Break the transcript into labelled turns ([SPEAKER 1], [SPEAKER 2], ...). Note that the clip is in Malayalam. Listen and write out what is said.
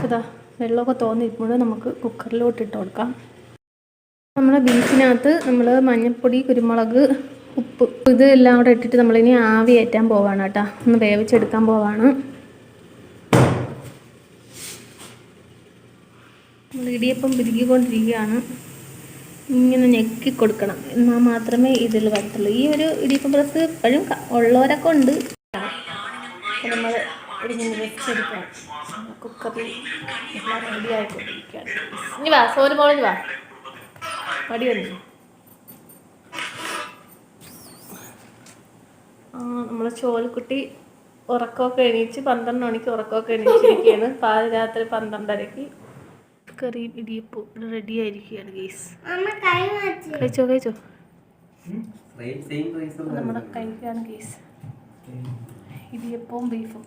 [SPEAKER 1] ഇതാ വെള്ളമൊക്കെ തോന്നിരിക്കുമ്പോൾ നമുക്ക് കുക്കറിലോട്ട് ഇട്ട് കൊടുക്കാം. നമ്മുടെ ബീഫിനകത്ത് നമ്മൾ മഞ്ഞൾപ്പൊടി, കുരുമുളക്, ഉപ്പ് ഇത് എല്ലാം കൂടെ ഇട്ടിട്ട് നമ്മളിനി ആവി കയറ്റാൻ പോവാണ് കേട്ടോ. ഒന്ന് വേവിച്ചെടുക്കാൻ പോവാണ്. ഇടിയപ്പം പിരിക്കൊണ്ടിരിക്കുകയാണ്. ഇങ്ങനെ ഞെക്കി കൊടുക്കണം, എന്നാൽ മാത്രമേ ഇതിൽ വരത്തുള്ളൂ. ഈ ഒരു ഇടിയപ്പം പ്രസ് ഇപ്പോഴും ഉള്ളവരൊക്കെ ഉണ്ട്. നമ്മൾ ഇങ്ങനെ വെച്ചെടുക്കണം. കുക്കറിൽ എല്ലാം റെഡി ആയിക്കൊണ്ടിരിക്കുകയാണ്. ഇനി വാ സോന് മോളിൽ വാ, മടി വന്നു. നമ്മളെ ചോലക്കുട്ടി ഉറക്കമൊക്കെ എണീച്ച് 12 മണിക്ക് ഉറക്കമൊക്കെ എണീച്ചിരിക്കുകയാണ്. രാത്രി 12:30 കറിയും ഇടിയപ്പവും റെഡി ആയിരിക്കുകയാണ് ഗൈസ്. കഴിച്ചോ നമ്മുടെ കഴിക്കാണ് ഗൈസ്. ഇടിയപ്പവും ബീഫും